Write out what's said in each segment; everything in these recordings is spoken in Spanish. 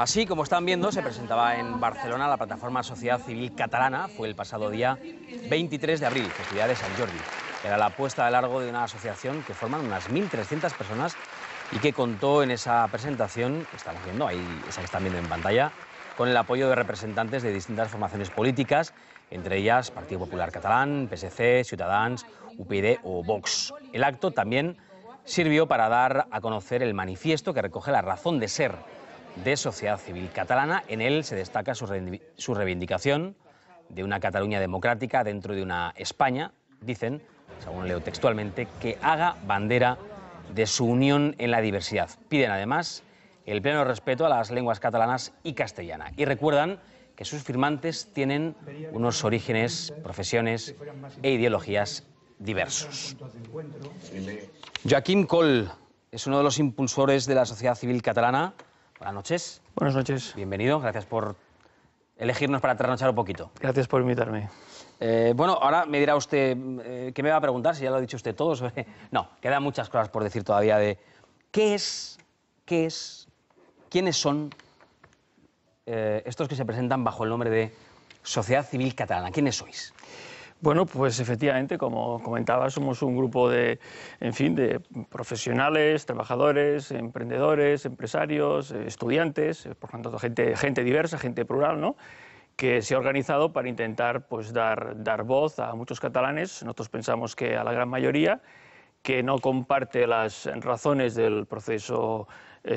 Así como están viendo, se presentaba en Barcelona la plataforma Sociedad Civil Catalana. Fue el pasado día 23 de abril, festividad de Sant Jordi. Era la puesta de largo de una asociación que forman unas 1.300 personas y que contó en esa presentación, que estamos viendo, ahí esa que están viendo en pantalla, con el apoyo de representantes de distintas formaciones políticas, entre ellas Partido Popular Catalán, PSC, Ciutadans, UPyD o Vox. El acto también sirvió para dar a conocer el manifiesto que recoge la razón de ser de Sociedad Civil Catalana. En él se destaca su reivindicación de una Cataluña democrática dentro de una España, dicen, según leo textualmente, que haga bandera de su unión en la diversidad. Piden además el pleno respeto a las lenguas catalanas y castellana y recuerdan que sus firmantes tienen unos orígenes, profesiones e ideologías diversos. Joaquim Coll es uno de los impulsores de la Sociedad Civil Catalana. Buenas noches. Buenas noches. Bienvenido, gracias por elegirnos para trasnochar un poquito. Gracias por invitarme. Bueno, ahora me dirá usted, ¿qué me va a preguntar? Si ya lo ha dicho usted todo sobre... No, quedan muchas cosas por decir todavía de... ¿Quiénes son estos que se presentan bajo el nombre de Sociedad Civil Catalana? ¿Quiénes sois? Bueno, pues efectivamente, como comentaba, somos un grupo de profesionales, trabajadores, emprendedores, empresarios, estudiantes, por tanto, gente diversa, gente plural, ¿no?, que se ha organizado para intentar pues, dar voz a muchos catalanes. Nosotros pensamos que a la gran mayoría, que no comparte las razones del proceso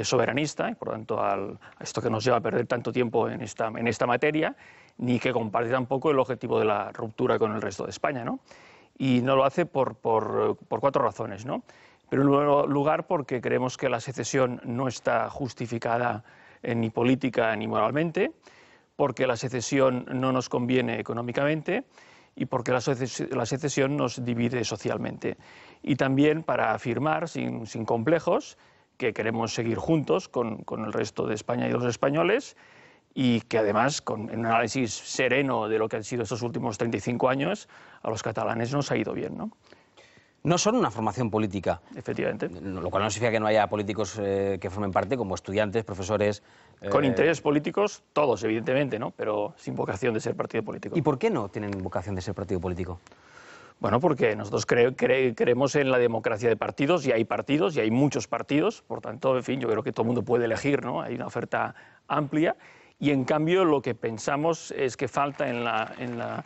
soberanista, y por tanto a esto que nos lleva a perder tanto tiempo en esta materia, ni que comparte tampoco el objetivo de la ruptura con el resto de España, ¿no? Y no lo hace por cuatro razones, ¿no? Pero en primer lugar porque creemos que la secesión no está justificada ni política ni moralmente, porque la secesión no nos conviene económicamente y porque la secesión nos divide socialmente. Y también para afirmar sin complejos que queremos seguir juntos con el resto de España y los españoles, y que además, con un análisis sereno de lo que han sido estos últimos 35 años, a los catalanes nos ha ido bien, ¿no? No son una formación política. Efectivamente. Lo cual no significa que no haya políticos que formen parte, como estudiantes, profesores... Con intereses políticos, todos, evidentemente, ¿no?, pero sin vocación de ser partido político. ¿Y por qué no tienen vocación de ser partido político? Bueno, porque nosotros creemos en la democracia de partidos, y hay muchos partidos, por tanto, en fin, yo creo que todo el mundo puede elegir, ¿no? Hay una oferta amplia, y en cambio lo que pensamos es que falta en la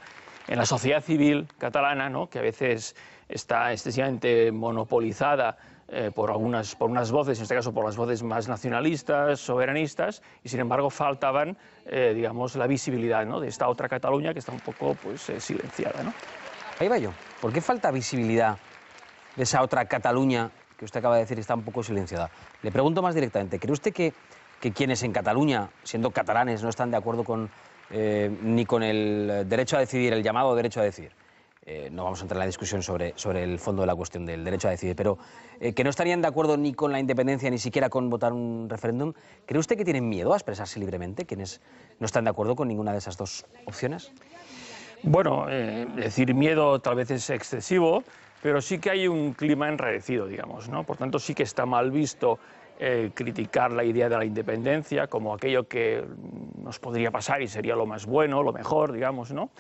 sociedad civil catalana, ¿no?, que a veces está excesivamente monopolizada por unas voces, en este caso por las voces más nacionalistas, soberanistas, y sin embargo faltaban, digamos, la visibilidad, ¿no?, de esta otra Cataluña que está un poco pues, silenciada, ¿no? Ahí va yo. ¿Por qué falta visibilidad de esa otra Cataluña que usted acaba de decir está un poco silenciada? Le pregunto más directamente. ¿Cree usted que quienes en Cataluña, siendo catalanes, no están de acuerdo ni con el derecho a decidir, el llamado derecho a decidir? No vamos a entrar en la discusión sobre el fondo de la cuestión del derecho a decidir, pero que no estarían de acuerdo ni con la independencia, ni siquiera con votar un referéndum, ¿cree usted que tienen miedo a expresarse libremente, quienes no están de acuerdo con ninguna de esas dos opciones? Bueno, decir miedo tal vez es excesivo, pero sí que hay un clima enrarecido, digamos, ¿no? Por tanto, sí que está mal visto criticar la idea de la independencia como aquello que nos podría pasar y sería lo más bueno, lo mejor, digamos, ¿no?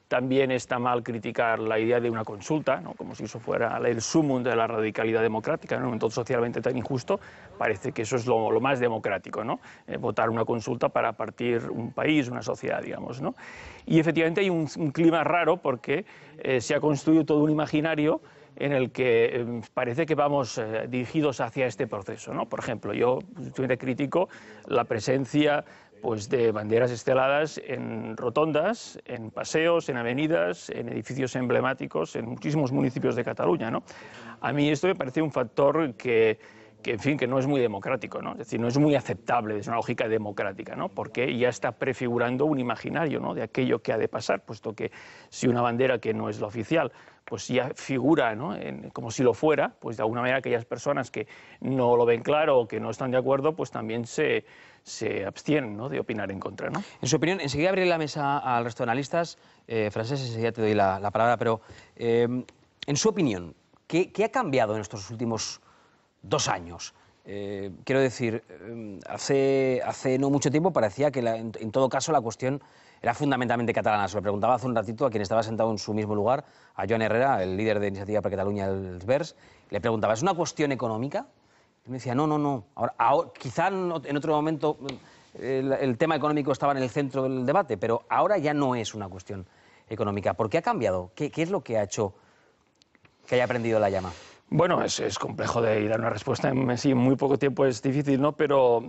También está mal criticar la idea de una consulta, ¿no?, como si eso fuera el sumum de la radicalidad democrática, ¿no? En un entorno socialmente tan injusto, parece que eso es lo más democrático, ¿no? Votar una consulta para partir un país, una sociedad, digamos, ¿no? Y efectivamente hay un clima raro porque se ha construido todo un imaginario en el que parece que vamos dirigidos hacia este proceso, ¿no? Por ejemplo, yo critico la presencia pues, de banderas esteladas en rotondas, en paseos, en avenidas, en edificios emblemáticos, en muchísimos municipios de Cataluña, ¿no? A mí esto me parece un factor que en fin, que no es muy democrático, ¿no? Es decir, no es muy aceptable desde una lógica democrática, ¿no?, porque ya está prefigurando un imaginario, ¿no?, de aquello que ha de pasar, puesto que si una bandera que no es la oficial, pues ya figura, ¿no?, como si lo fuera, pues de alguna manera aquellas personas que no lo ven claro o que no están de acuerdo, pues también se abstienen, ¿no?, de opinar en contra, ¿no? En su opinión, enseguida abriré la mesa al resto de analistas, Francesc, enseguida te doy la palabra, pero en su opinión, ¿qué ha cambiado en estos últimos 2 años Quiero decir, hace no mucho tiempo parecía que en todo caso la cuestión era fundamentalmente catalana. Se lo preguntaba hace un ratito a quien estaba sentado en su mismo lugar, a Joan Herrera, el líder de Iniciativa per Catalunya, el VERS. Le preguntaba, ¿es una cuestión económica? Y me decía, no. Ahora, quizá en otro momento el tema económico estaba en el centro del debate, pero ahora ya no es una cuestión económica. ¿Por qué ha cambiado? ¿Qué es lo que ha hecho que haya prendido la llama? Bueno, es complejo de dar una respuesta en muy poco tiempo, es difícil, ¿no? Pero,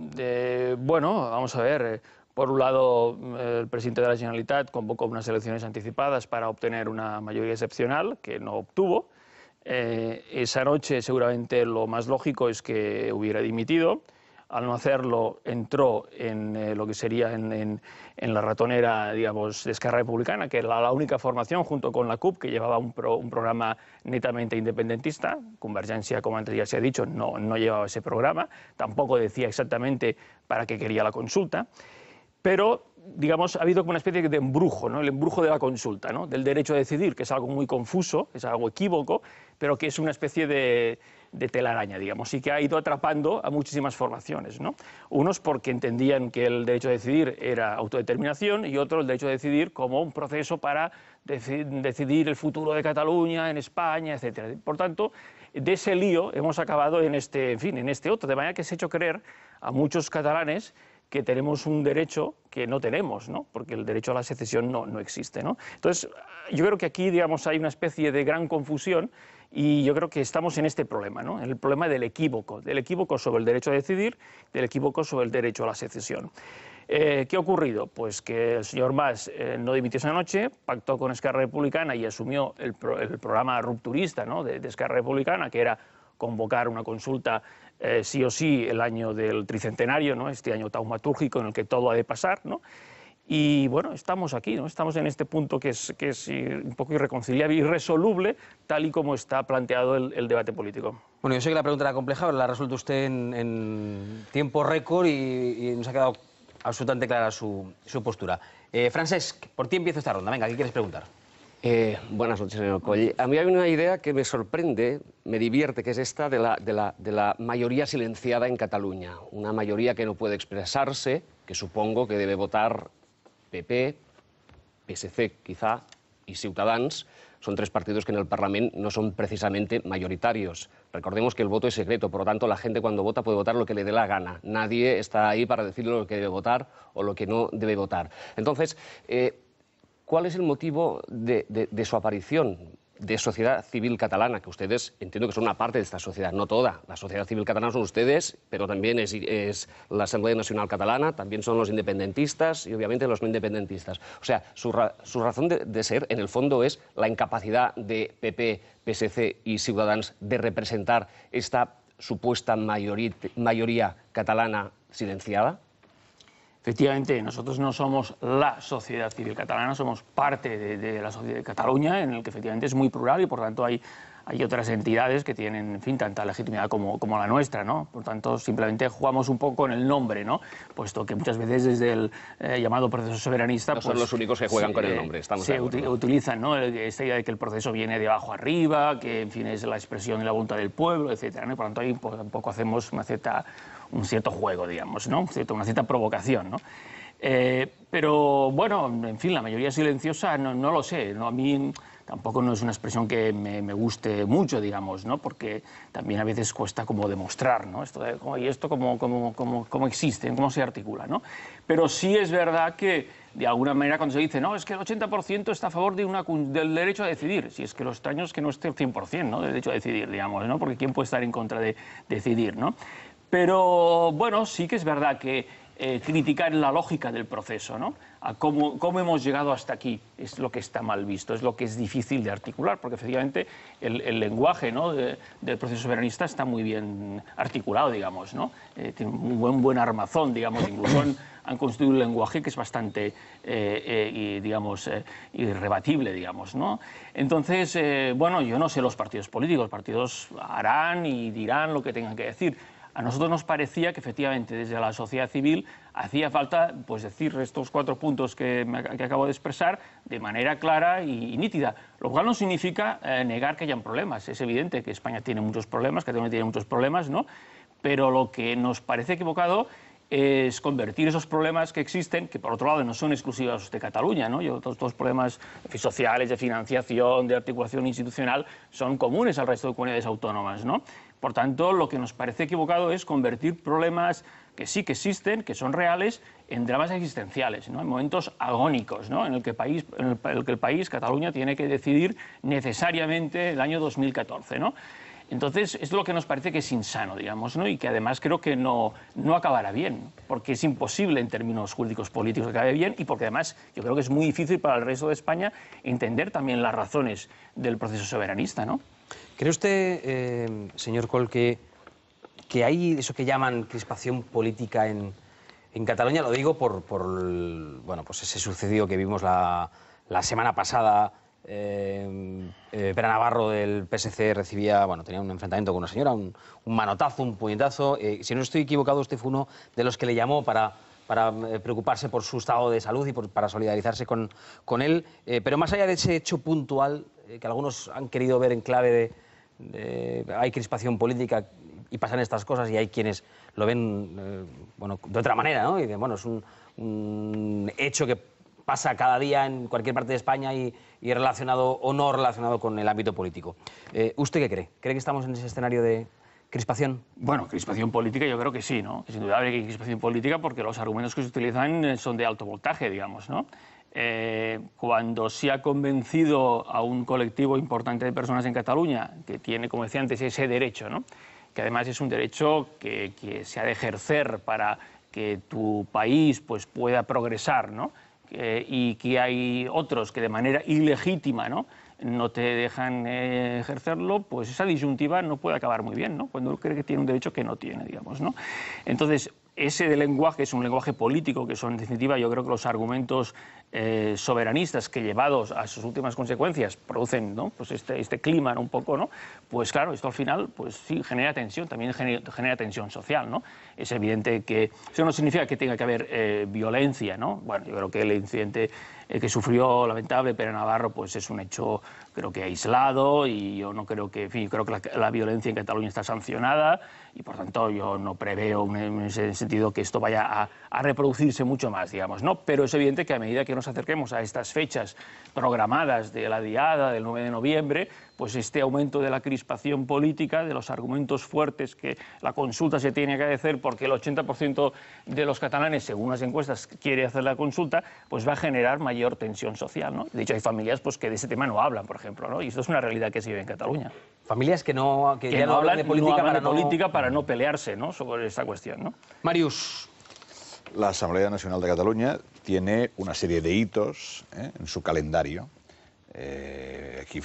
bueno, vamos a ver. Por un lado, el presidente de la Generalitat convocó unas elecciones anticipadas para obtener una mayoría excepcional, que no obtuvo. Esa noche, seguramente, lo más lógico es que hubiera dimitido. Al no hacerlo, entró en lo que sería en la ratonera, digamos, de Esquerra Republicana, que era la única formación, junto con la CUP, que llevaba un programa netamente independentista. Convergencia, como antes ya se ha dicho, no llevaba ese programa. Tampoco decía exactamente para qué quería la consulta. Pero, digamos, ha habido como una especie de embrujo, ¿no? El embrujo de la consulta, ¿no? Del derecho a decidir, que es algo muy confuso, es algo equívoco, pero que es una especie de telaraña, digamos, y que ha ido atrapando a muchísimas formaciones, ¿no? Unos porque entendían que el derecho a decidir era autodeterminación y otros el derecho a decidir como un proceso para decidir el futuro de Cataluña, en España, etc. Por tanto, de ese lío hemos acabado en este otro, de manera que se ha hecho creer a muchos catalanes que tenemos un derecho que no tenemos, ¿no? Porque el derecho a la secesión no existe, ¿no? Entonces, yo creo que aquí, digamos, hay una especie de gran confusión y yo creo que estamos en este problema, ¿no? En el problema del equívoco sobre el derecho a decidir, del equívoco sobre el derecho a la secesión. ¿Qué ha ocurrido? Pues que el señor Mas no dimitió esa noche, pactó con Esquerra Republicana y asumió el programa rupturista, ¿no? de Esquerra Republicana, que era convocar una consulta sí o sí el año del tricentenario, ¿no? Este año taumatúrgico en el que todo ha de pasar, ¿no? Y bueno, estamos aquí, ¿no? Estamos en este punto que es un poco irreconciliable, irresoluble, tal y como está planteado el debate político. Bueno, yo sé que la pregunta era compleja, pero la ha resuelto usted en tiempo récord y nos ha quedado absolutamente clara su postura. Francesc, por ti empiezo esta ronda. Venga, ¿qué quieres preguntar? Buenas noches, señor Coll. A mí hay una idea que me sorprende, me divierte, que es esta de la mayoría silenciada en Cataluña. Una mayoría que no puede expresarse, que supongo que debe votar PP, PSC quizá y Ciutadans. Son tres partidos que en el Parlamento no son precisamente mayoritarios. Recordemos que el voto es secreto, por lo tanto la gente cuando vota puede votar lo que le dé la gana. Nadie está ahí para decirle lo que debe votar o lo que no debe votar. Entonces, ¿cuál es el motivo de su aparición de sociedad civil catalana? Que ustedes entiendo que son una parte de esta sociedad, no toda. La sociedad civil catalana son ustedes, pero también es la Asamblea Nacional Catalana, también son los independentistas y obviamente los no independentistas. O sea, su razón de ser, en el fondo, es la incapacidad de PP, PSC y Ciutadans de representar esta supuesta mayoría catalana silenciada. Efectivamente, nosotros no somos la sociedad civil catalana, somos parte de la sociedad de Cataluña, en el que efectivamente es muy plural y por tanto hay otras entidades que tienen, en fin, tanta legitimidad como la nuestra, ¿no? Por tanto, simplemente jugamos un poco con el nombre, ¿no? Puesto que muchas veces desde el llamado proceso soberanista... No son los únicos que juegan con el nombre, estamos de acuerdo. Se utilizan, ¿no? Esta idea de que el proceso viene de abajo arriba, que, en fin, es la expresión de la voluntad del pueblo, etcétera, ¿no? Y por tanto, ahí un poco hacemos un cierto juego, digamos, ¿no? Una cierta provocación, ¿no? Pero, bueno, en fin, la mayoría silenciosa no lo sé, ¿no? A mí tampoco no es una expresión que me guste mucho, digamos, ¿no? Porque también a veces cuesta como demostrar, ¿no? ¿Y esto cómo existe, cómo se articula, ¿no? Pero sí es verdad que, de alguna manera, cuando se dice, no, es que el 80% está a favor del derecho a decidir, si es que lo extraño es que no esté el 100%, ¿no? Del derecho a decidir, digamos, ¿no? Porque ¿quién puede estar en contra de decidir, ¿no? Pero, bueno, sí que es verdad que criticar la lógica del proceso, ¿no? A cómo hemos llegado hasta aquí es lo que está mal visto, es lo que es difícil de articular, porque efectivamente el lenguaje, ¿no? del proceso soberanista está muy bien articulado, digamos, ¿no? Tiene un buen armazón, digamos, incluso han construido un lenguaje que es bastante, digamos, irrebatible, digamos, ¿no? Entonces, bueno, yo no sé los partidos políticos, los partidos harán y dirán lo que tengan que decir. A nosotros nos parecía que efectivamente desde la sociedad civil hacía falta pues, decir estos 4 puntos que acabo de expresar de manera clara y nítida, lo cual no significa negar que hayan problemas. Es evidente que España tiene muchos problemas, que Cataluña tiene muchos problemas, ¿no? pero lo que nos parece equivocado es convertir esos problemas que existen, que por otro lado no son exclusivos de Cataluña, ¿no? Todos los problemas sociales, de financiación, de articulación institucional, son comunes al resto de comunidades autónomas, ¿no? Por tanto, lo que nos parece equivocado es convertir problemas que sí que existen, que son reales, en dramas existenciales, ¿no? En momentos agónicos, ¿no? en el que el país, Cataluña, tiene que decidir necesariamente el año 2014, ¿no? Entonces, esto es lo que nos parece que es insano, digamos, ¿no? Y que además creo que no acabará bien, porque es imposible en términos jurídicos políticos que acabe bien y porque además yo creo que es muy difícil para el resto de España entender también las razones del proceso soberanista, ¿no? ¿Cree usted, señor Coll, que hay eso que llaman crispación política en Cataluña? Lo digo por bueno, pues ese sucedido que vimos la semana pasada. Pere Navarro del PSC recibía, bueno, tenía un enfrentamiento con una señora, un manotazo, un puñetazo. Si no estoy equivocado, usted fue uno de los que le llamó para preocuparse por su estado de salud y para solidarizarse con él. Pero más allá de ese hecho puntual, que algunos han querido ver en clave de hay crispación política y pasan estas cosas, y hay quienes lo ven bueno, de otra manera, ¿no? Y dicen, bueno, es un hecho que pasa cada día en cualquier parte de España y relacionado o no relacionado con el ámbito político. ¿Usted qué cree? ¿Cree que estamos en ese escenario de crispación? Bueno, crispación política yo creo que sí, ¿no? Es indudable que hay crispación política porque los argumentos que se utilizan son de alto voltaje, digamos, ¿no? Cuando se ha convencido a un colectivo importante de personas en Cataluña que tiene, como decía antes, ese derecho, ¿no? Que además es un derecho que se ha de ejercer para que tu país pues, pueda progresar, ¿no? Y que hay otros que de manera ilegítima no te dejan ejercerlo, pues esa disyuntiva no puede acabar muy bien, ¿no? Cuando uno cree que tiene un derecho que no tiene, digamos, ¿no? Entonces, ese de lenguaje es un lenguaje político, que son, en definitiva, yo creo que los argumentos soberanistas que, llevados a sus últimas consecuencias, producen, ¿no? Pues este clima, ¿no? Un poco, ¿no? Pues claro, esto al final, pues sí, genera tensión, también genera tensión social, ¿no? Es evidente que eso no significa que tenga que haber violencia, ¿no? Bueno, yo creo que el incidente que sufrió lamentable Pere Navarro, pues es un hecho, creo que aislado, y yo no creo que, en fin, yo creo que la violencia en Cataluña está sancionada y por tanto yo no preveo en ese sentido que esto vaya a reproducirse mucho más, digamos, ¿no? Pero es evidente que a medida que nos acerquemos a estas fechas programadas de la diada del 9 de noviembre, pues este aumento de la crispación política, de los argumentos fuertes que la consulta se tiene que hacer porque el 80% de los catalanes, según las encuestas, quiere hacer la consulta, pues va a generar mayor tensión social, ¿no? De hecho, hay familias pues, que de ese tema no hablan, por ejemplo, ¿no? Y esto es una realidad que se vive en Cataluña. Familias que ya no hablan de política, para no pelearse, ¿no? Sobre esta cuestión, ¿no? Marius. La Asamblea Nacional de Cataluña tiene una serie de hitos en su calendario. Aquí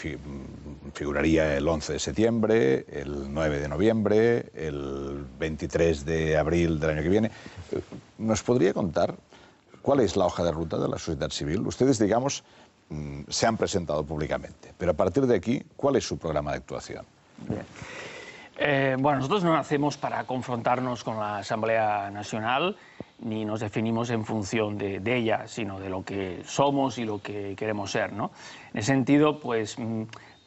figuraría el 11 de septiembre, el 9 de noviembre, el 23 de abril del año que viene. ¿Nos podría contar cuál es la hoja de ruta de la sociedad civil? Ustedes, digamos, se han presentado públicamente, pero a partir de aquí, ¿cuál es su programa de actuación? Bien. Bueno, nosotros no nacemos para confrontarnos con la Asamblea Nacional, ni nos definimos en función de ella, sino de lo que somos y lo que queremos ser, ¿no? En ese sentido, pues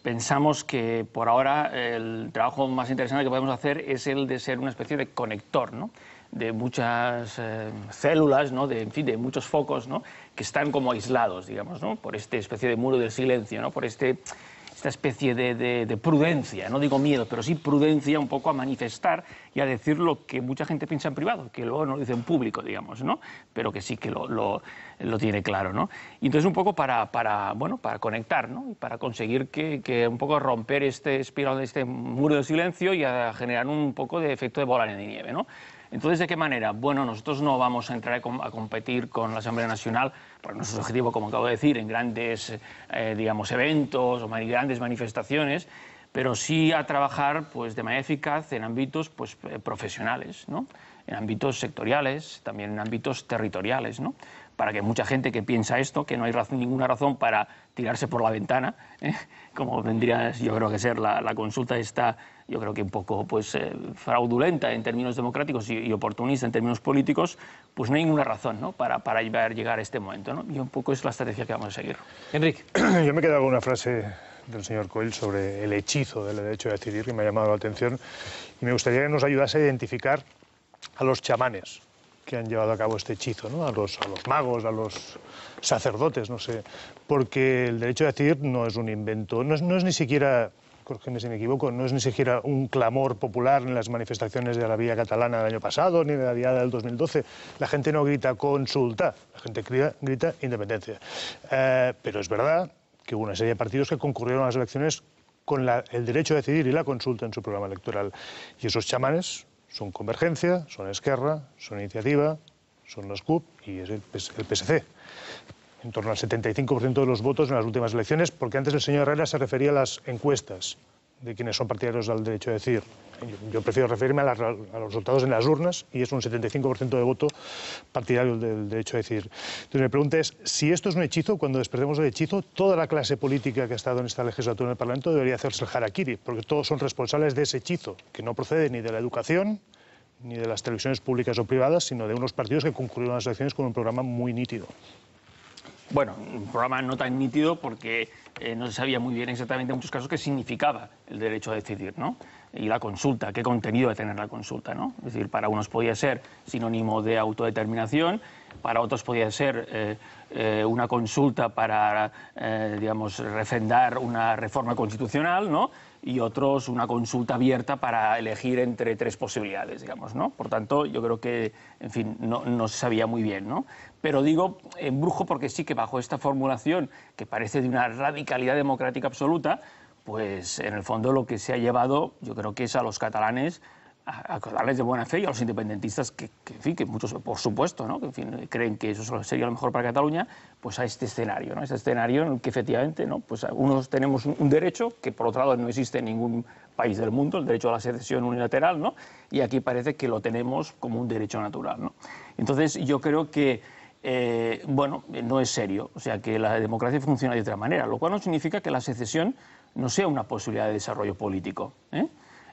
pensamos que por ahora el trabajo más interesante que podemos hacer es el de ser una especie de conector, ¿no? De muchas células, ¿no? En fin, de muchos focos, ¿no? Que están como aislados, digamos, ¿no? Por esta especie de muro del silencio, ¿no? Por esta especie de prudencia, no digo miedo, pero sí prudencia un poco a manifestar y a decir lo que mucha gente piensa en privado, que luego no lo dice en público, digamos, ¿no? Pero que sí que lo tiene claro, ¿no? Y entonces un poco para conectar, ¿no? Y para conseguir que un poco romper este espiral, este muro del silencio y a generar un poco de efecto de bola de nieve, ¿no? Entonces, ¿de qué manera? Bueno, nosotros no vamos a entrar a competir con la Asamblea Nacional, porque nuestro objetivo, como acabo de decir, en grandes, digamos, eventos o grandes manifestaciones, pero sí a trabajar pues, de manera eficaz en ámbitos pues, profesionales, ¿no? En ámbitos sectoriales, también en ámbitos territoriales, ¿no? Para que mucha gente que piensa esto, que no hay ninguna razón para tirarse por la ventana, como vendría, yo creo que ser la consulta esta, yo creo que un poco pues, fraudulenta en términos democráticos y oportunista en términos políticos, pues no hay ninguna razón, ¿no? para llegar a este momento, ¿no? Y un poco es la estrategia que vamos a seguir. Enrique. Yo me he quedado con una frase del señor Coll sobre el hechizo del derecho a decidir, que me ha llamado la atención, y me gustaría que nos ayudase a identificar a los chamanes que han llevado a cabo este hechizo, ¿no? a los magos, a los sacerdotes, no sé, porque el derecho a decidir no es un invento, no es ni siquiera, corrígeme si me equivoco, no es ni siquiera un clamor popular en las manifestaciones de la vía catalana del año pasado, ni de la diada del 2012. La gente no grita consulta, la gente grita independencia. Pero es verdad que hubo una serie de partidos que concurrieron a las elecciones con el derecho a decidir y la consulta en su programa electoral. Y esos chamanes son Convergencia, son Esquerra, son Iniciativa, son los CUP y es el PSC. En torno al 75% de los votos en las últimas elecciones, porque antes el señor Herrera se refería a las encuestas de quienes son partidarios del derecho a decidir. Yo prefiero referirme a los resultados en las urnas y es un 75% de voto partidario del derecho a decidir. Entonces mi pregunta es, si esto es un hechizo, cuando despreciemos el hechizo, toda la clase política que ha estado en esta legislatura en el Parlamento debería hacerse el harakiri, porque todos son responsables de ese hechizo, que no procede ni de la educación, ni de las televisiones públicas o privadas, sino de unos partidos que concurrieron a las elecciones con un programa muy nítido. Bueno, un programa no tan nítido porque no se sabía muy bien exactamente en muchos casos qué significaba el derecho a decidir, ¿no? Y la consulta, qué contenido de tener la consulta, ¿no? Es decir, para unos podía ser sinónimo de autodeterminación, para otros podía ser una consulta para, digamos, refrendar una reforma constitucional, ¿no? Y otros una consulta abierta para elegir entre tres posibilidades, digamos, ¿no? Por tanto, yo creo que, en fin, no se sabía muy bien, ¿no? Pero digo embrujo porque sí que bajo esta formulación, que parece de una radicalidad democrática absoluta, pues en el fondo lo que se ha llevado, yo creo que es a los catalanes a darles de buena fe y a los independentistas que, en fin, que muchos, por supuesto, ¿no? Que en fin, creen que eso sería lo mejor para Cataluña, pues a este escenario, ¿no? Este escenario en el que efectivamente, ¿no? Pues unos tenemos un derecho que por otro lado no existe en ningún país del mundo, el derecho a la secesión unilateral, ¿no? Y aquí parece que lo tenemos como un derecho natural, ¿no? Entonces yo creo que bueno, no es serio, o sea que la democracia funciona de otra manera, lo cual no significa que la secesión no sea una posibilidad de desarrollo político,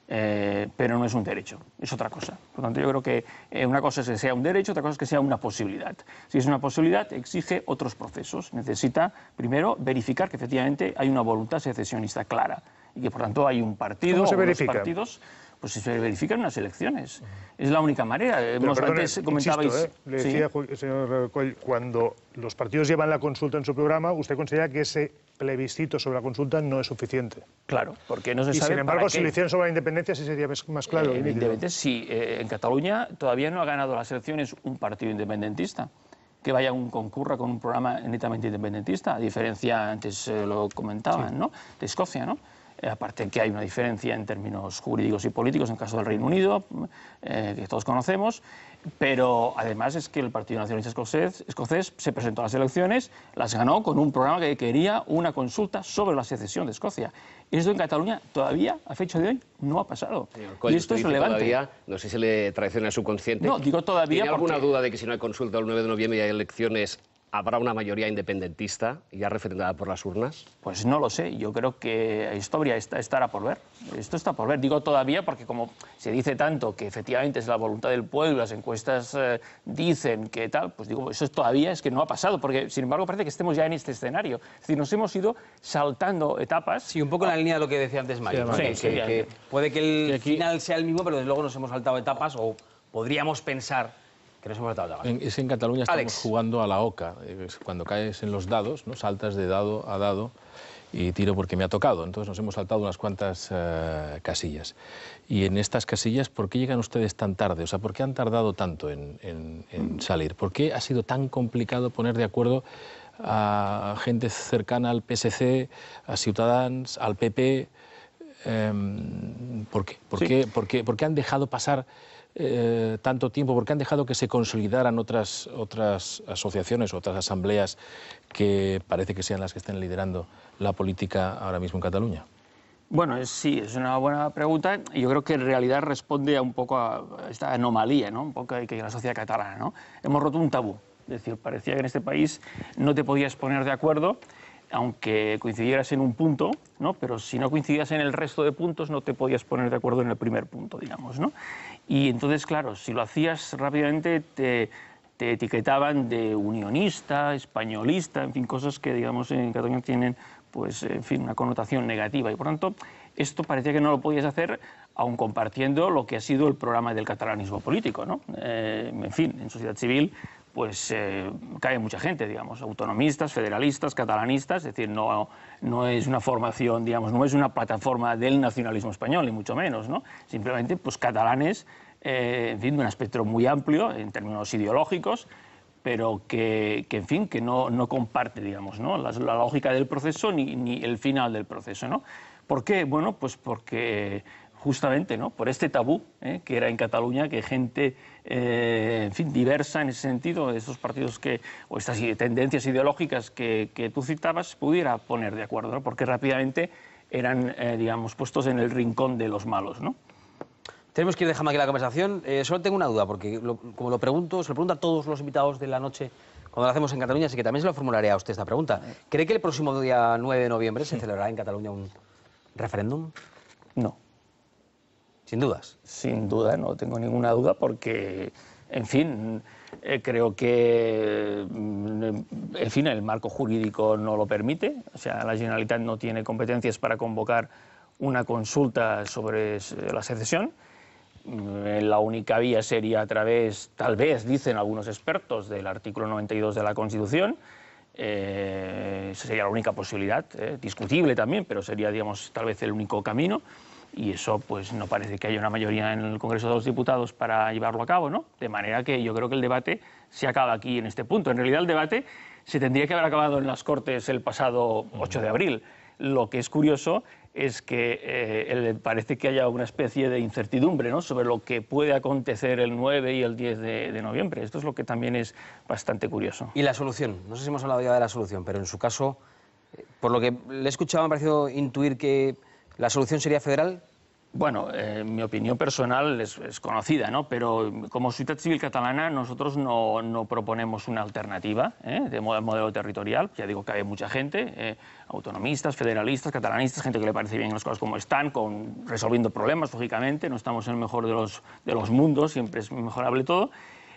pero no es un derecho, es otra cosa. Por lo tanto, yo creo que una cosa es que sea un derecho, otra cosa es que sea una posibilidad. Si es una posibilidad, exige otros procesos. Necesita, primero, verificar que efectivamente hay una voluntad secesionista clara y que, por tanto, hay un partido ¿Cómo se o unos verifica? Partidos. Pues se verifican unas elecciones. Es la única manera. Pero, perdone, antes comentabais... insisto, le decía, ¿sí? Señor Coll, cuando los partidos llevan la consulta en su programa, usted considera que ese plebiscito sobre la consulta no es suficiente. Claro, porque no se Y sabe sin embargo, para si qué. lo hicieran sobre la independencia, sí sería más claro. Evidentemente, sí. En Cataluña todavía no ha ganado las elecciones un partido independentista que concurra con un programa netamente independentista, a diferencia, antes lo comentaban, sí, ¿no? De Escocia, ¿no? Aparte que hay una diferencia en términos jurídicos y políticos en el caso del Reino Unido, que todos conocemos, pero además es que el Partido Nacionalista Escocés se presentó a las elecciones, las ganó con un programa que quería una consulta sobre la secesión de Escocia. Esto en Cataluña todavía, a fecha de hoy, no ha pasado. Coll, y esto es relevante. Todavía, no sé si le traiciona el subconsciente. No, digo todavía ¿Tiene alguna porque... duda de que si no hay consulta el 9 de noviembre y hay elecciones, habrá una mayoría independentista ya referendada por las urnas? Pues no lo sé, yo creo que esto estará por ver. Esto está por ver, digo todavía porque como se dice tanto que efectivamente es la voluntad del pueblo, las encuestas dicen que tal, pues digo, eso todavía es que no ha pasado, porque sin embargo parece que estemos ya en este escenario. Es decir, nos hemos ido saltando etapas. Sí, un poco en la línea de lo que decía antes Mario, ¿no? Sí, que puede que el final sea el mismo, pero desde luego nos hemos saltado etapas o podríamos pensar que nos hemos saltado etapas. Es en Cataluña estamos Alex. jugando a la oca. Cuando caes en los dados, ¿no? Saltas de dado a dado y tiro porque me ha tocado. Entonces nos hemos saltado unas cuantas casillas. Y en estas casillas, ¿por qué llegan ustedes tan tarde? O sea, ¿por qué han tardado tanto en salir? ¿Por qué ha sido tan complicado poner de acuerdo a gente cercana al PSC, a Ciutadans, al PP? ¿Por qué? ¿Por qué han dejado pasar tanto tiempo? ¿Por qué han dejado que se consolidaran otras asociaciones, otras asambleas que parece que sean las que estén liderando la política ahora mismo en Cataluña? Bueno, sí, es una buena pregunta y yo creo que en realidad responde a un poco a esta anomalía, ¿no? Un poco que hay en la sociedad catalana, ¿no? Hemos roto un tabú, es decir, parecía que en este país no te podías poner de acuerdo aunque coincidieras en un punto, ¿no? Pero si no coincidías en el resto de puntos no te podías poner de acuerdo en el primer punto, digamos, ¿no? Y entonces, claro, si lo hacías rápidamente te etiquetaban de unionista, españolista, en fin, cosas que, digamos, en Cataluña tienen pues, en fin, una connotación negativa. Y por tanto, esto parecía que no lo podías hacer aun compartiendo lo que ha sido el programa del catalanismo político, ¿no? En fin, en sociedad civil pues cae mucha gente, digamos, autonomistas, federalistas, catalanistas, es decir, no es una formación, digamos, no es una plataforma del nacionalismo español, ni mucho menos, ¿no? Simplemente, pues, catalanes, en fin, de un espectro muy amplio en términos ideológicos, pero que en fin, que no comparte, digamos, ¿no?, la lógica del proceso ni el final del proceso, ¿no? ¿Por qué? Bueno, pues porque justamente, ¿no?, por este tabú que era en Cataluña, que gente, en fin, diversa en ese sentido, de esos partidos o estas tendencias ideológicas que tú citabas, pudiera poner de acuerdo, ¿no?, porque rápidamente eran, digamos, puestos en el rincón de los malos, ¿no? Tenemos que ir dejando aquí la conversación. Solo tengo una duda, porque como lo pregunto, se lo pregunto a todos los invitados de la noche cuando lo hacemos en Cataluña, así que también se lo formularé a usted esta pregunta. ¿Cree que el próximo día 9 de noviembre se celebrará en Cataluña un referéndum? No. ¿Sin dudas? Sin duda, no tengo ninguna duda, porque, en fin, creo que, en fin, el marco jurídico no lo permite. O sea, la Generalitat no tiene competencias para convocar una consulta sobre la secesión. La única vía sería a través, tal vez, dicen algunos expertos, del artículo 92 de la Constitución. Esa sería la única posibilidad, discutible también, pero sería, digamos, tal vez el único camino. Y eso, pues, no parece que haya una mayoría en el Congreso de los Diputados para llevarlo a cabo, ¿no? De manera que yo creo que el debate se acaba aquí en este punto. En realidad, el debate se tendría que haber acabado en las Cortes el pasado 8 de abril. Lo que es curioso es que parece que haya una especie de incertidumbre, ¿no?, sobre lo que puede acontecer el 9 y el 10 de noviembre. Esto es lo que también es bastante curioso. ¿Y la solución? No sé si hemos hablado ya de la solución, pero en su caso, por lo que le he escuchado, me ha parecido intuir que la solución sería federal. Bueno, mi opinión personal es conocida, ¿no?, pero como Societat Civil Catalana nosotros no proponemos una alternativa de modelo territorial. Ya digo que hay mucha gente, autonomistas, federalistas, catalanistas, gente que le parece bien las cosas como están, resolviendo problemas, lógicamente. No estamos en el mejor de los mundos, siempre es mejorable todo.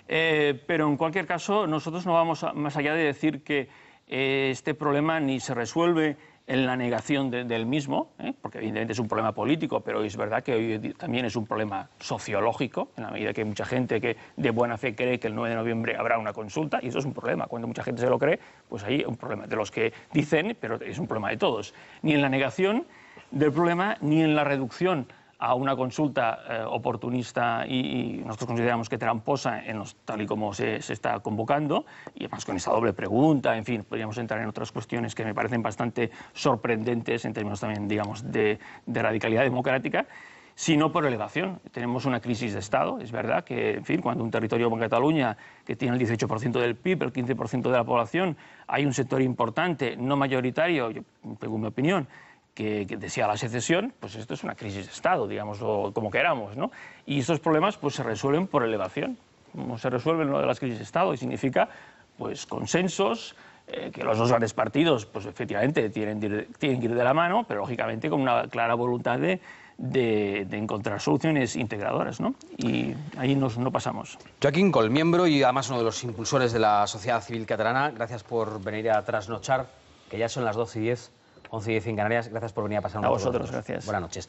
Pero en cualquier caso, nosotros no vamos más allá de decir que este problema ni se resuelve en la negación del mismo, porque evidentemente es un problema político, pero es verdad que hoy también es un problema sociológico, en la medida que hay mucha gente que de buena fe cree que el 9 de noviembre habrá una consulta, y eso es un problema. Cuando mucha gente se lo cree, pues hay un problema de los que dicen, pero es un problema de todos. Ni en la negación del problema, ni en la reducción a una consulta oportunista y nosotros consideramos que tramposa tal y como se está convocando, y además con esa doble pregunta, en fin, podríamos entrar en otras cuestiones que me parecen bastante sorprendentes en términos también, digamos, de radicalidad democrática, sino por elevación. Tenemos una crisis de Estado. Es verdad que, en fin, cuando un territorio como Cataluña, que tiene el 18% del PIB, el 15% de la población, hay un sector importante, no mayoritario, yo tengo mi opinión, que desea la secesión, pues esto es una crisis de Estado, digamos, o como queramos, ¿no? Y estos problemas pues se resuelven por elevación. ¿Cómo se resuelven lo de las crisis de Estado? Y significa, pues, consensos, que los dos grandes partidos, pues, efectivamente, tienen que ir de la mano, pero, lógicamente, con una clara voluntad de encontrar soluciones integradoras, ¿no? Y ahí no pasamos. Joaquín Coll, miembro y además uno de los impulsores de la sociedad civil catalana, gracias por venir a trasnochar, que ya son las 12:10, 11:10 en Canarias. Gracias por venir a pasar un rato. A vosotros, gracias. Buenas noches.